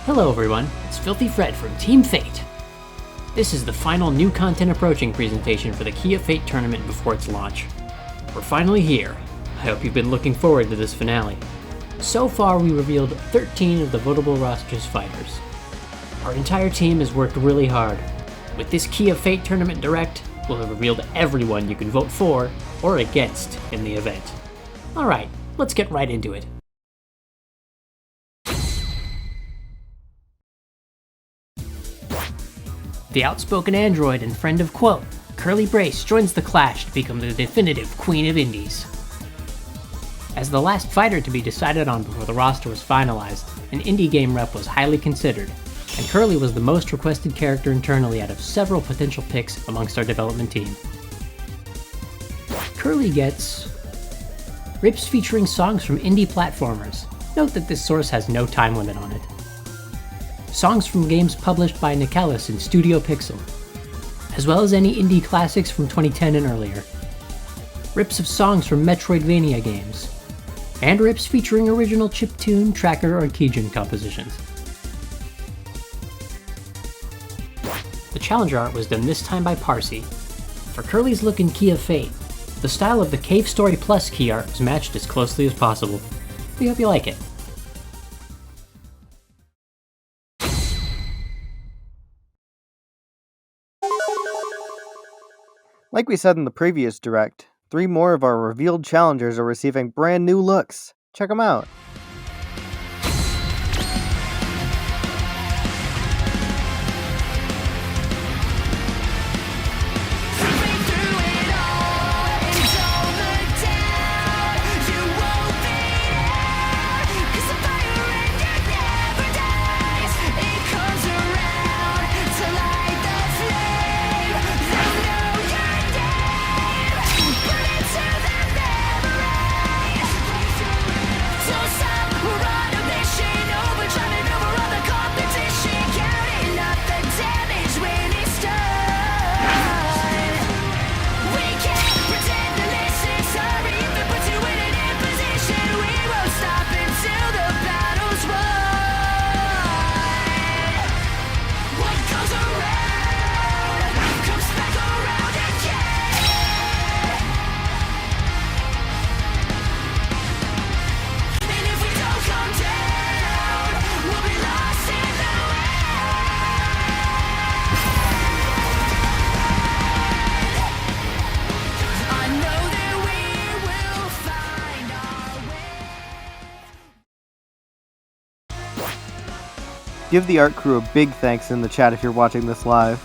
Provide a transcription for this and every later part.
Hello everyone, it's Filthy Fred from Team Fate. This is the final new content approaching presentation for the Key of Fate tournament before its launch. We're finally here. I hope you've been looking forward to this finale. So far we revealed 13 of the votable roster's fighters. Our entire team has worked really hard. With this Key of Fate tournament direct, we'll have revealed everyone you can vote for or against in the event. Alright, let's get right into it. The outspoken android and friend of Quote, Curly Brace joins the clash to become the definitive Queen of Indies. As the last fighter to be decided on before the roster was finalized, an indie game rep was highly considered, and Curly was the most requested character internally out of several potential picks amongst our development team. Curly gets rips featuring songs from indie platformers. Note that this source has no time limit on it. Songs from games published by Nicalis and Studio Pixel, as well as any indie classics from 2010 and earlier. Rips of songs from Metroidvania games, and rips featuring original chiptune, tracker, or keygen compositions. The challenger art was done this time by Parsee. For Curly's look in Key of Fate, the style of the Cave Story Plus key art was matched as closely as possible. We hope you like it. Like we said in the previous direct, 3 more of our revealed challengers are receiving brand new looks. Check them out. Give the art crew a big thanks in the chat if you're watching this live.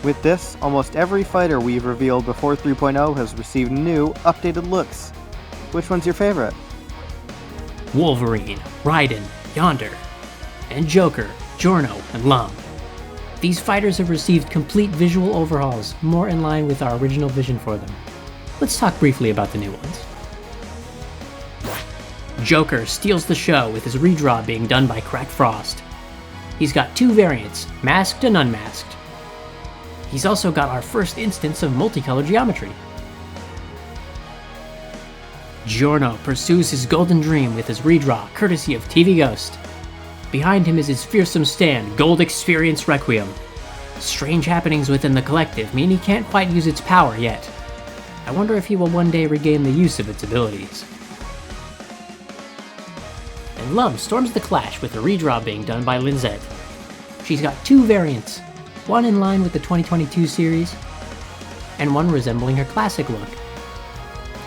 With this, almost every fighter we've revealed before 3.0 has received new, updated looks. Which one's your favorite? Wolverine, Raiden, Yonder, and Joker, Giorno, and Lum. These fighters have received complete visual overhauls, more in line with our original vision for them. Let's talk briefly about the new ones. Joker steals the show with his redraw being done by Cracked Frost. He's got 2 variants, masked and unmasked. He's also got our first instance of multicolor geometry. Giorno pursues his golden dream with his redraw, courtesy of TV Ghost. Behind him is his fearsome stand, Gold Experience Requiem. Strange happenings within the collective mean he can't quite use its power yet. I wonder if he will one day regain the use of its abilities. And Lum storms the clash with a redraw being done by Linzette. She's got 2 variants, one in line with the 2022 series, and one resembling her classic look.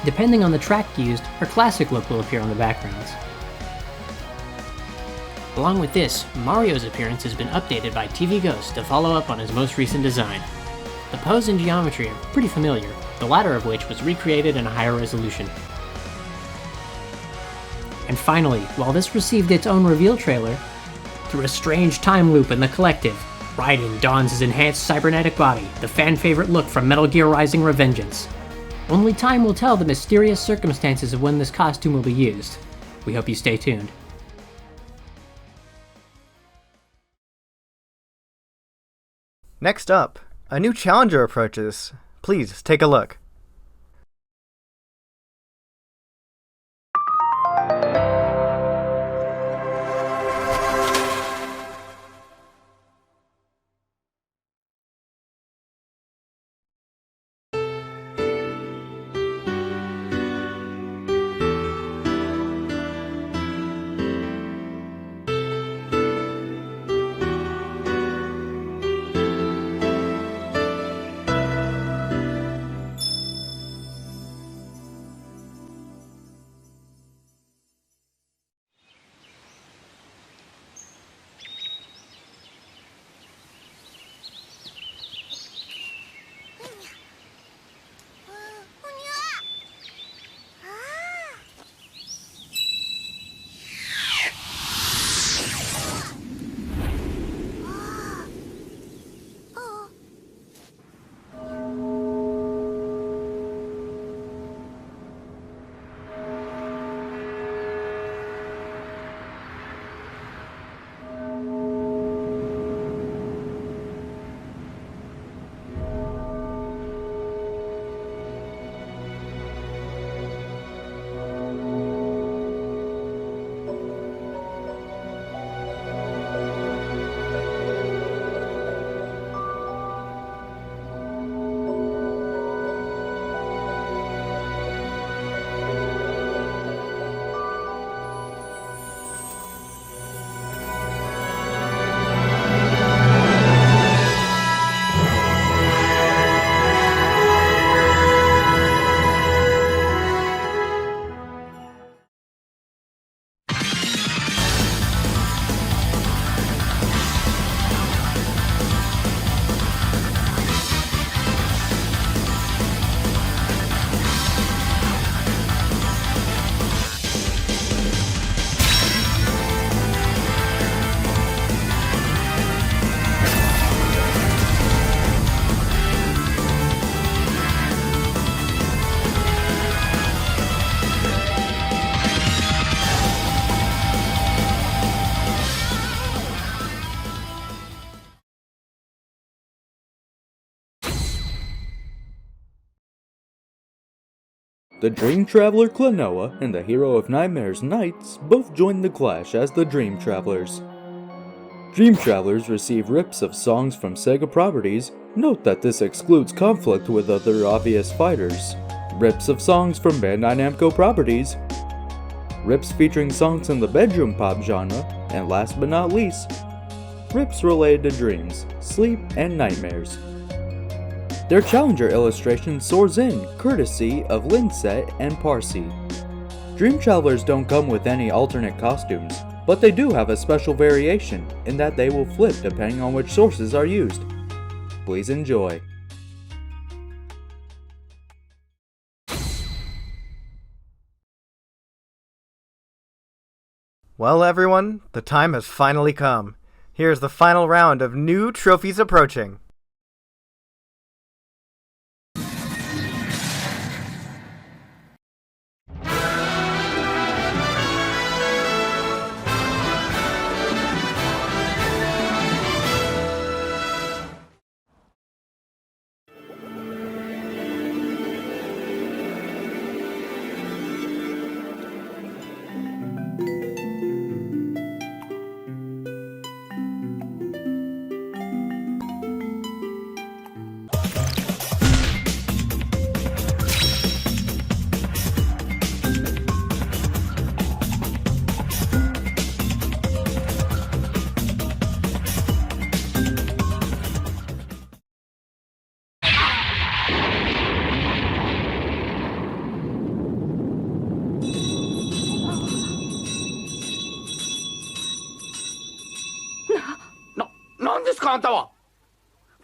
Depending on the track used, her classic look will appear on the backgrounds. Along with this, Mario's appearance has been updated by TV Ghost to follow up on his most recent design. The pose and geometry are pretty familiar, the latter of which was recreated in a higher resolution. And finally, while this received its own reveal trailer, through a strange time loop in the collective, Raiden dons his enhanced cybernetic body, the fan-favorite look from Metal Gear Rising Revengeance. Only time will tell the mysterious circumstances of when this costume will be used. We hope you stay tuned. Next up, a new challenger approaches. Please, take a look. The Dream Traveler Klonoa and the Hero of Nightmares Knights both join the clash as the Dream Travelers. Dream Travelers receive rips of songs from Sega properties. Note that this excludes conflict with other obvious fighters. Rips of songs from Bandai Namco properties. Rips featuring songs in the bedroom pop genre. And last but not least, rips related to dreams, sleep, and nightmares. Their Challenger illustration soars in, courtesy of Linset and Parsee. Dream Travelers don't come with any alternate costumes, but they do have a special variation in that they will flip depending on which sources are used. Please enjoy. Well, everyone, the time has finally come. Here's the final round of new trophies approaching.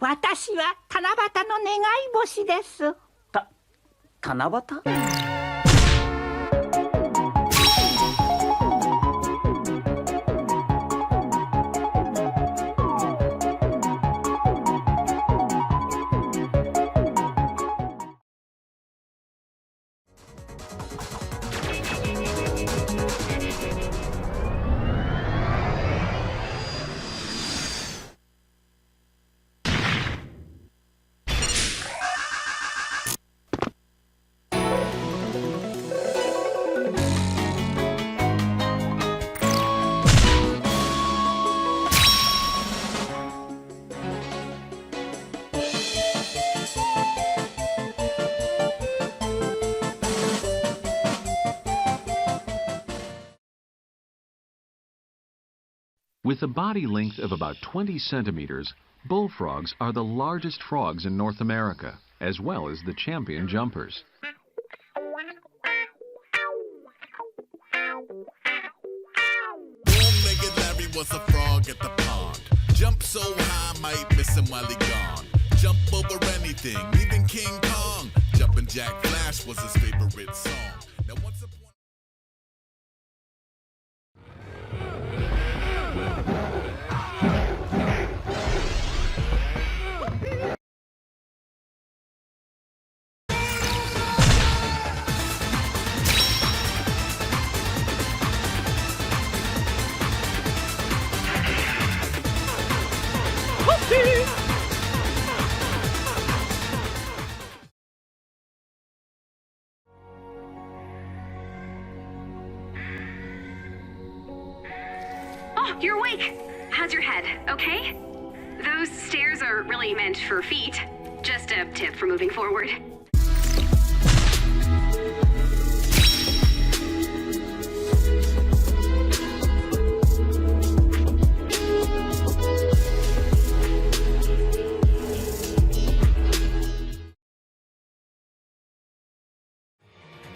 "私は七夕の願い星です」七夕？With a body length of about 20 centimeters, bullfrogs are the largest frogs in North America, as well as the champion jumpers. Long-legged Larry was a frog at the pond. Jumped so high, might miss him while he gone. Jump over anything, even King Kong. Jumpin' Jack Flash was his favorite song. Now once upon Oh, you're awake! How's your head, okay? Those stairs are really meant for feet. Just a tip for moving forward.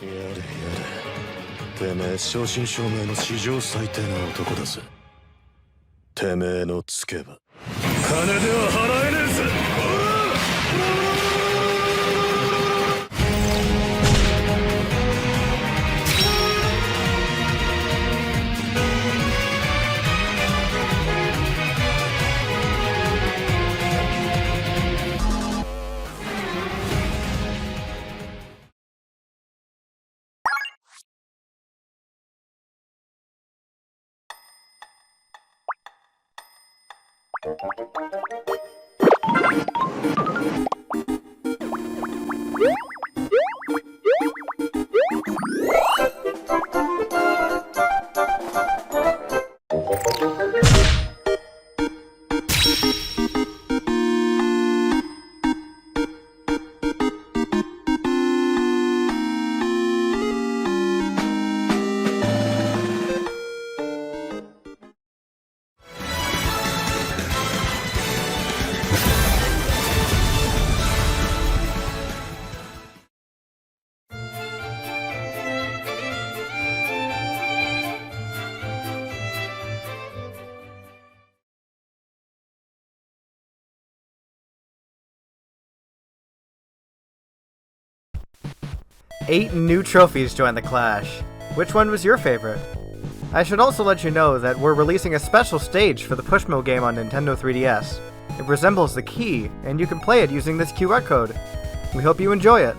やれやれ。てめえ正真正銘の史上最低な男だぜ。てめえのつけば金では払えねえぜ。8 new trophies joined the Clash. Which one was your favorite? I should also let you know that we're releasing a special stage for the Pushmo game on Nintendo 3DS. It resembles the key, and you can play it using this QR code. We hope you enjoy it.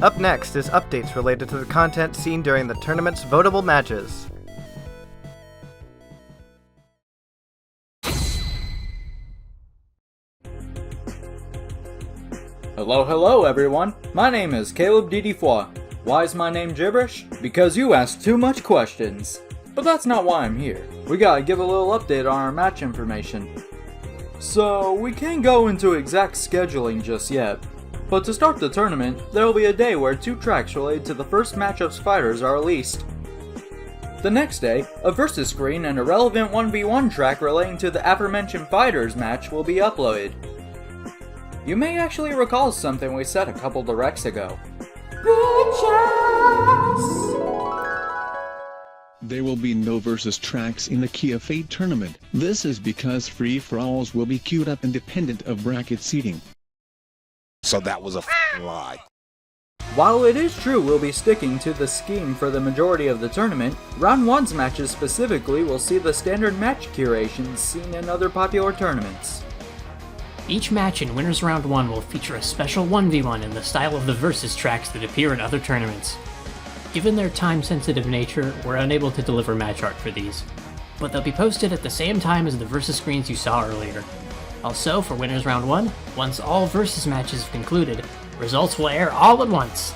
Up next is updates related to the content seen during the tournament's votable matches. Hello everyone, my name is Caleb Didifoy. Why is my name gibberish? Because you asked too much questions. But that's not why I'm here. We gotta give a little update on our match information. So, we can't go into exact scheduling just yet. But to start the tournament, there will be a day where 2 tracks related to the first matchup's fighters are released. The next day, a versus screen and a relevant 1v1 track relating to the aforementioned fighters match will be uploaded. You may actually recall something we said a couple directs ago. There will be no versus tracks in the Key of Fate tournament. This is because free-for-alls will be queued up independent of bracket seating. So that was a lie. While it is true we'll be sticking to the scheme for the majority of the tournament, Round 1's matches specifically will see the standard match curations seen in other popular tournaments. Each match in Winners Round 1 will feature a special 1v1 in the style of the versus tracks that appear in other tournaments. Given their time-sensitive nature, we're unable to deliver match art for these, but they'll be posted at the same time as the versus screens you saw earlier. Also, for Winners Round 1, once all versus matches have concluded, results will air all at once.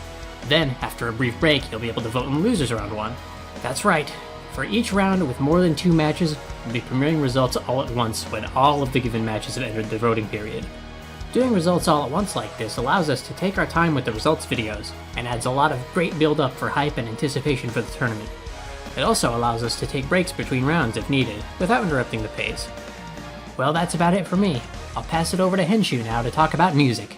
Then, after a brief break, you'll be able to vote in Losers Round 1. That's right, for each round with more than 2 matches, we'll be premiering results all at once when all of the given matches have entered the voting period. Doing results all at once like this allows us to take our time with the results videos, and adds a lot of great build-up for hype and anticipation for the tournament. It also allows us to take breaks between rounds if needed, without interrupting the pace. Well, that's about it for me. I'll pass it over to Henshu now to talk about music.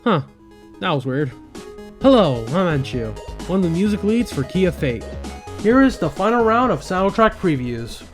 Huh, that was weird. Hello, I'm Anshu, one of the music leads for Key of Fate. Here is the final round of soundtrack previews.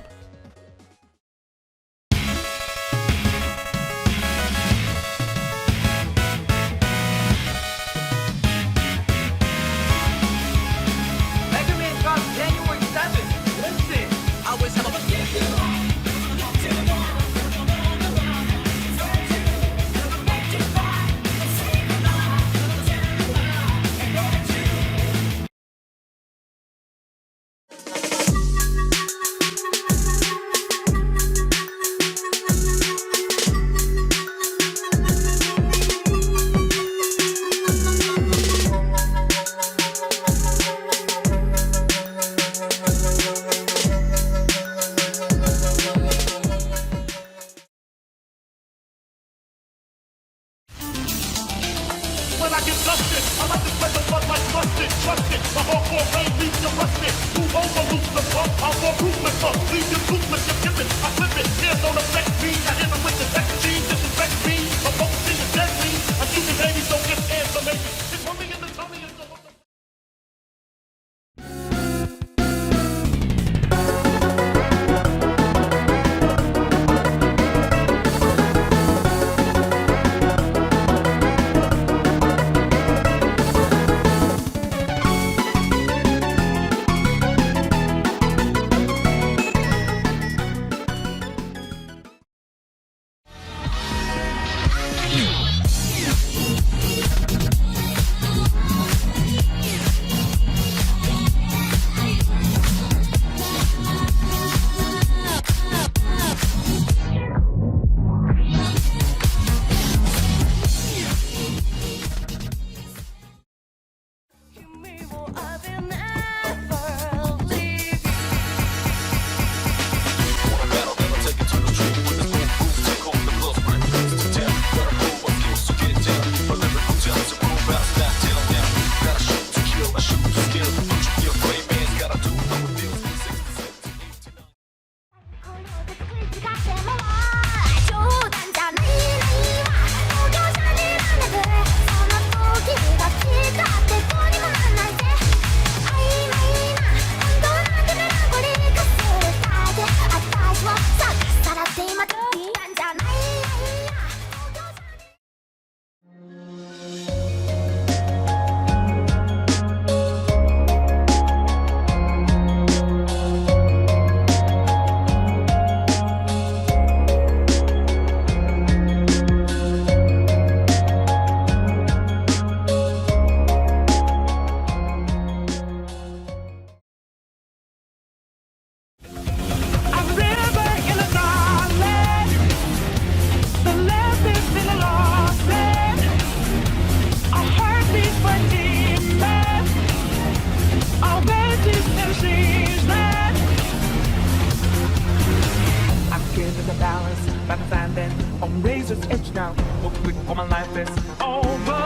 for my life is over.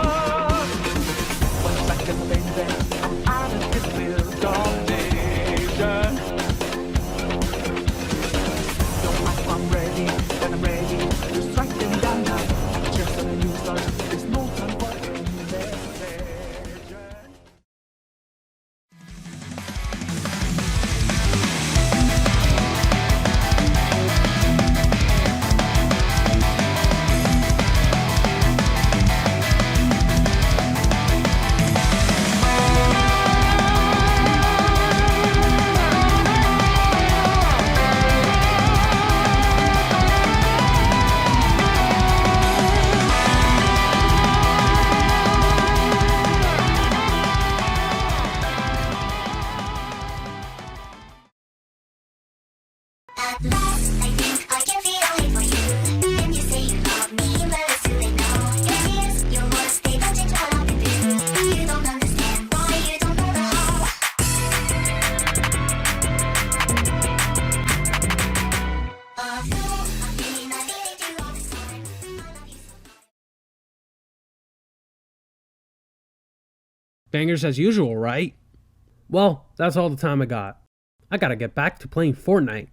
Went back in the baby, I'm out of this little dark vision. Don't ask if I'm ready, then I'm ready to strike them down now. Just on a new start, there's no time for indecision. Bangers as usual, right? Well, that's all the time I got. I gotta get back to playing Fortnite.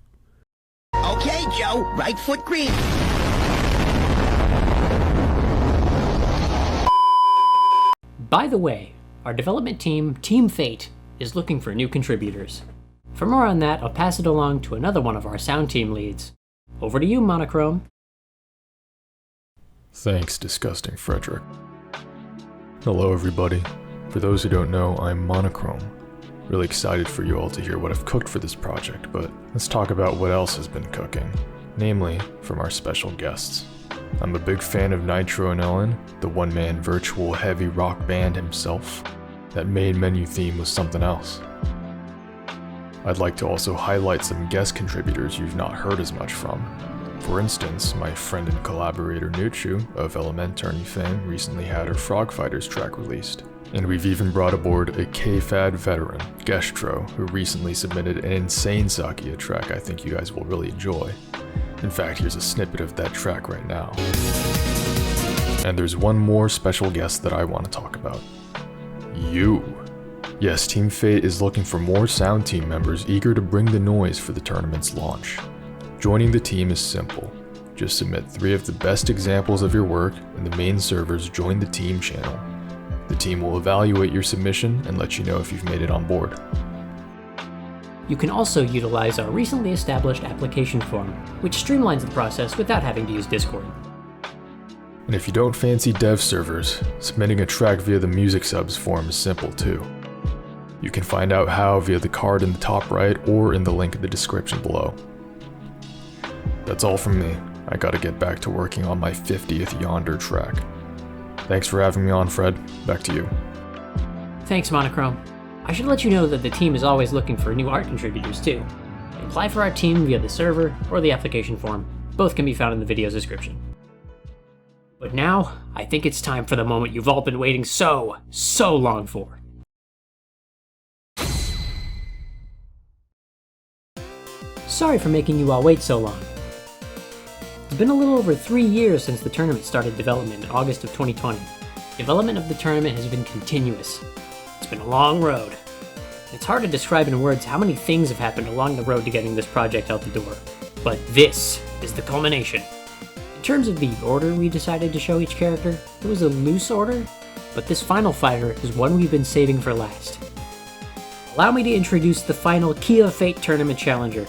Okay, Joe, right foot green. By the way, our development team, Team Fate, is looking for new contributors. For more on that, I'll pass it along to another one of our sound team leads. Over to you, Monochrome. Thanks, Disgusting Frederick. Hello, everybody. For those who don't know, I'm Monochrome. Really excited for you all to hear what I've cooked for this project, but let's talk about what else has been cooking, namely from our special guests. I'm a big fan of Nitro and Ellen, the one-man virtual heavy rock band himself. That main menu theme was something else. I'd like to also highlight some guest contributors you've not heard as much from. For instance, my friend and collaborator Nuchu of Elementary fame recently had her Frog Fighters track released. And we've even brought aboard a K-Fad veteran, Gestro, who recently submitted an insane Sakia track I think you guys will really enjoy. In fact, here's a snippet of that track right now. And there's one more special guest that I want to talk about. You. Yes, Team Fate is looking for more sound team members eager to bring the noise for the tournament's launch. Joining the team is simple. Just submit 3 of the best examples of your work and the main servers join the team channel. The team will evaluate your submission and let you know if you've made it on board. You can also utilize our recently established application form, which streamlines the process without having to use Discord. And if you don't fancy dev servers, submitting a track via the music subs form is simple too. You can find out how via the card in the top right or in the link in the description below. That's all from me. I gotta get back to working on my 50th Yonder track. Thanks for having me on, Fred. Back to you. Thanks, Monochrome. I should let you know that the team is always looking for new art contributors too. Apply for our team via the server or the application form. Both can be found in the video's description. But now, I think it's time for the moment you've all been waiting so long for. Sorry for making you all wait so long. It's been a little over 3 years since the tournament started development in August of 2020. Development of the tournament has been continuous. It's been a long road. It's hard to describe in words how many things have happened along the road to getting this project out the door. But this is the culmination. In terms of the order we decided to show each character, it was a loose order, but this final fighter is one we've been saving for last. Allow me to introduce the final Key of Fate Tournament Challenger.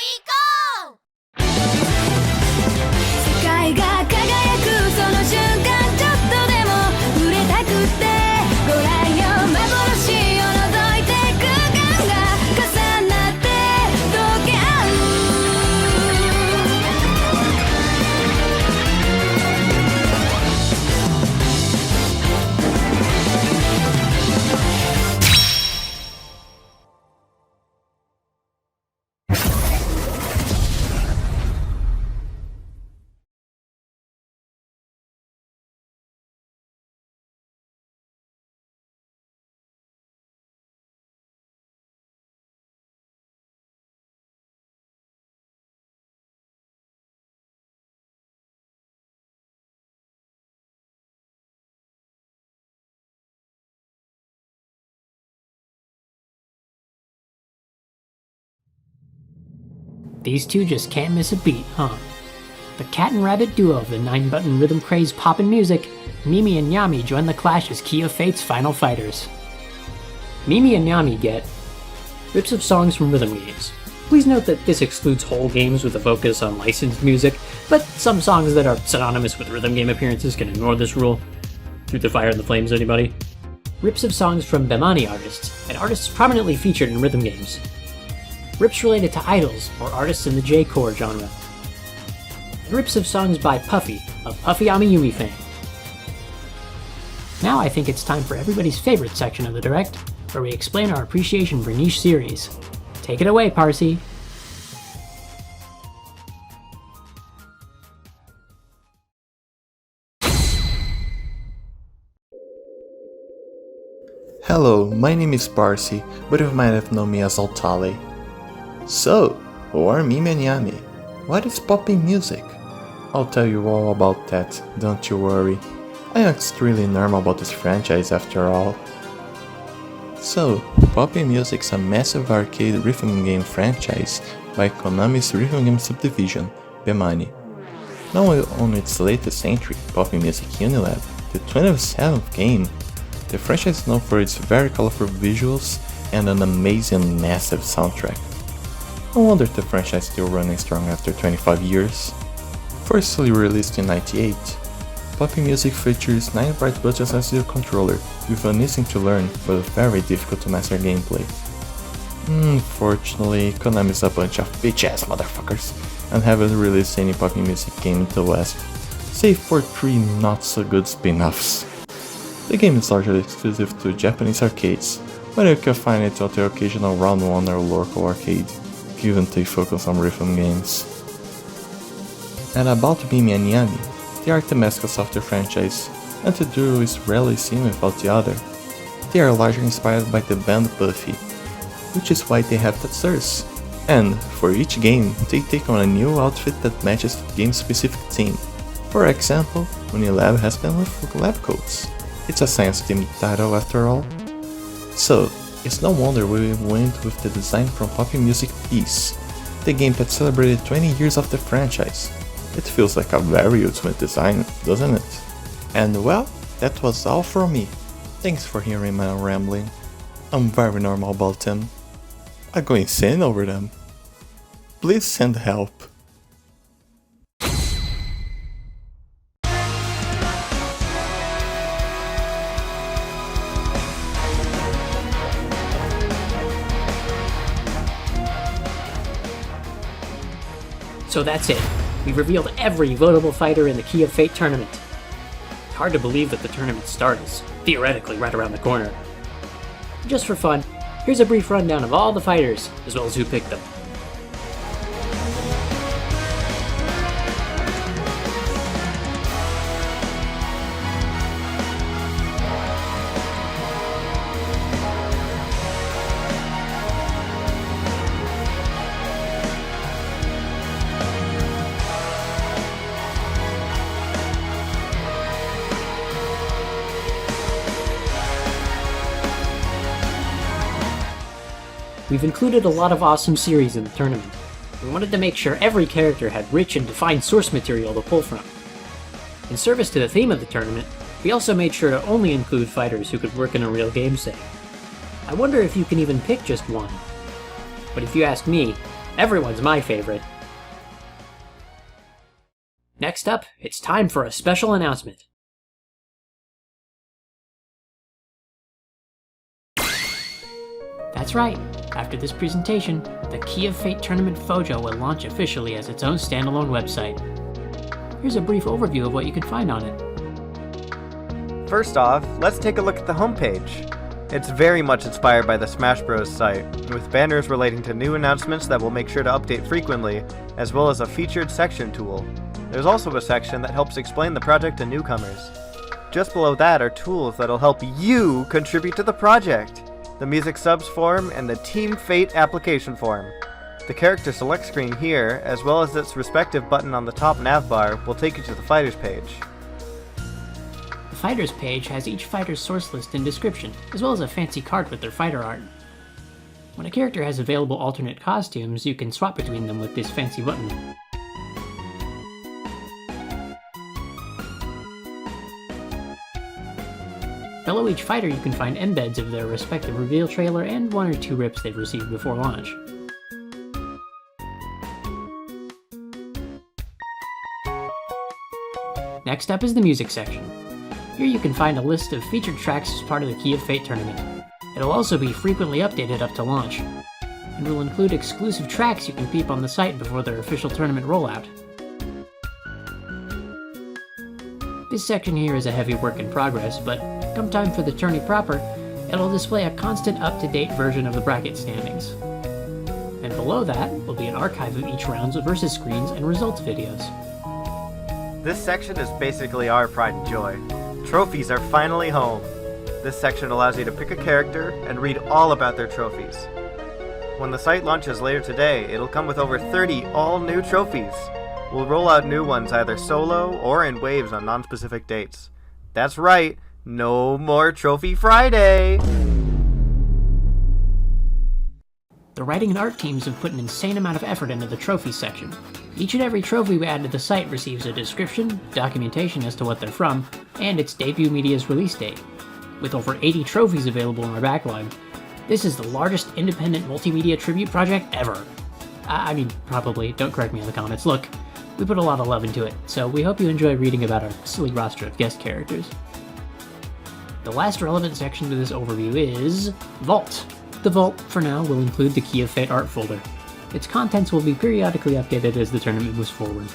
世界が輝くその瞬間ちょっとでも触れたくってご覧よ幻を覗いて空間が重なって溶け合うThese two just can't miss a beat, huh? The cat and rabbit duo of the 9-button rhythm craze poppin' music, Mimi and Yami join the Clash as Key of Fate's final fighters. Mimi and Yami get rips of songs from rhythm games. Please note that this excludes whole games with a focus on licensed music, but some songs that are synonymous with rhythm game appearances can ignore this rule. Through the Fire and the Flames, anybody? Rips of songs from Bemani artists, and artists prominently featured in rhythm games. Rips related to idols, or artists in the J-core genre. And rips of songs by Puffy, of Puffy Amiyumi fame. Now I think it's time for everybody's favorite section of the Direct, where we explain our appreciation for niche series. Take it away, Parsee. Hello, my name is Parsee, but you might have known me as Altale. So, who are Mimi and Yami? What is popping music? I'll tell you all about that, don't you worry. I am extremely normal about this franchise after all. So, popping music is a massive arcade rhythm game franchise by Konami's rhythm game subdivision, Bemani. Not only on its latest entry, Popping Music Unilab, the 27th game, the franchise is known for its very colorful visuals and an amazing massive soundtrack. No wonder the franchise is still running strong after 25 years. Firstly released in 98, Popping Music features 9 bright buttons as your controller, with an easy to learn but very difficult to master gameplay. Unfortunately, Konami is a bunch of bitch-ass motherfuckers and haven't released any Popping Music game until last, save for 3 not-so-good spin-offs. The game is largely exclusive to Japanese arcades, but you can find it at the occasional Round 1 or local arcade, given they focus on rhythm games. And about Mimi and Yami, they are the mascots of the franchise, and the duo is rarely seen without the other. They are largely inspired by the band Buffy, which is why they have tattoos. And, for each game, they take on a new outfit that matches the game's specific theme. For example, Unilab has been with lab coats. It's a science-themed title after all. So, it's no wonder we went with the design from Popping Music Peace, the game that celebrated 20 years of the franchise. It feels like a very ultimate design, doesn't it? And well, that was all from me. Thanks for hearing my rambling. I'm very normal about them. I go insane over them. Please send help. So that's it. We've revealed every votable fighter in the Key of Fate tournament. Hard to believe that the tournament start is theoretically right around the corner. Just for fun, here's a brief rundown of all the fighters, as well as who picked them. We've included a lot of awesome series in the tournament. We wanted to make sure every character had rich and defined source material to pull from. In service to the theme of the tournament, we also made sure to only include fighters who could work in a real game setting. I wonder if you can even pick just one. But if you ask me, Everyone's my favorite. Next up, it's time for a special announcement. That's right, after this presentation, the Key of Fate Tournament Fojo will launch officially as its own standalone website. Here's a brief overview of what you can find on it. First off, let's take a look at the homepage. It's very much inspired by the Smash Bros. Site, with banners relating to new announcements that we'll make sure to update frequently, as well as a featured section tool. There's also a section that helps explain the project to newcomers. Just below that are tools that'll help you contribute to the project. The music subs form and the Team Fate application form. The character select screen here, as well as its respective button on the top navbar, will take you to the fighters page. The fighters page has each fighter's source list and description, as well as a fancy card with their fighter art. When a character has available alternate costumes, you can swap between them with this fancy button. Below each fighter you can find embeds of their respective reveal trailer and 1 or 2 rips they've received before launch. Next up is the music section. Here you can find a list of featured tracks as part of the Key of Fate tournament. It'll also be frequently updated up to launch, and will include exclusive tracks you can peep on the site before their official tournament rollout. This section here is a heavy work in progress, but come time for the tourney proper, it'll display a constant up-to-date version of the bracket standings. And below that will be an archive of each round's versus screens and results videos. This section is basically our pride and joy. Trophies are finally home. This section allows you to pick a character and read all about their trophies. When the site launches later today, it'll come with over 30 all-new trophies. We'll roll out new ones either solo or in waves on non-specific dates. That's right, no more Trophy Friday! The writing and art teams have put an insane amount of effort into the trophies section. Each and every trophy we add to the site receives a description, documentation as to what they're from, and its debut media's release date. With over 80 trophies available in our backlog, this is the largest independent multimedia tribute project ever. I mean, probably, don't correct me in the comments. Look, we put a lot of love into it, so we hope you enjoy reading about our silly roster of guest characters. The last relevant section to this overview is Vault. The Vault, for now, will include the Key of Fate art folder. Its contents will be periodically updated as the tournament moves forward.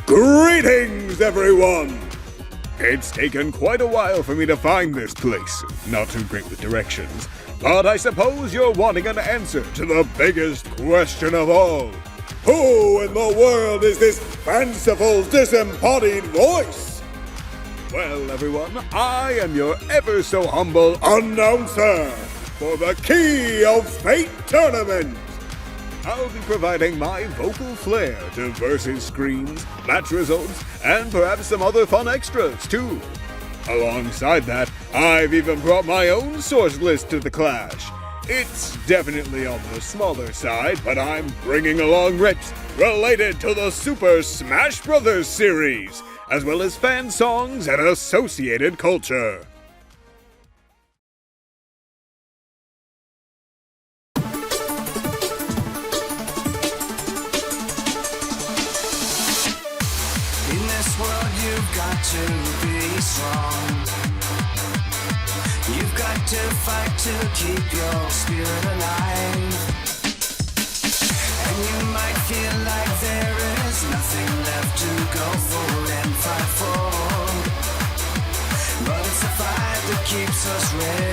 Greetings, everyone! It's taken quite a while for me to find this place, not too great with directions, but I suppose you're wanting an answer to the biggest question of all. Who in the world is this fanciful, disembodied voice? Well, everyone, I am your ever so humble announcer for the Key of Fate tournament. I'll be providing my vocal flair to versus screens, match results, and perhaps some other fun extras, too. Alongside that, I've even brought my own source list to the Clash. It's definitely on the smaller side, but I'm bringing along rips related to the Super Smash Bros. Series, as well as fan songs and associated culture. In this world, you've got to be strong. You've got to fight to keep your spirit alive. And you might feel like there is nothing left to go forward and fight for. But it's the fight that keeps us ready.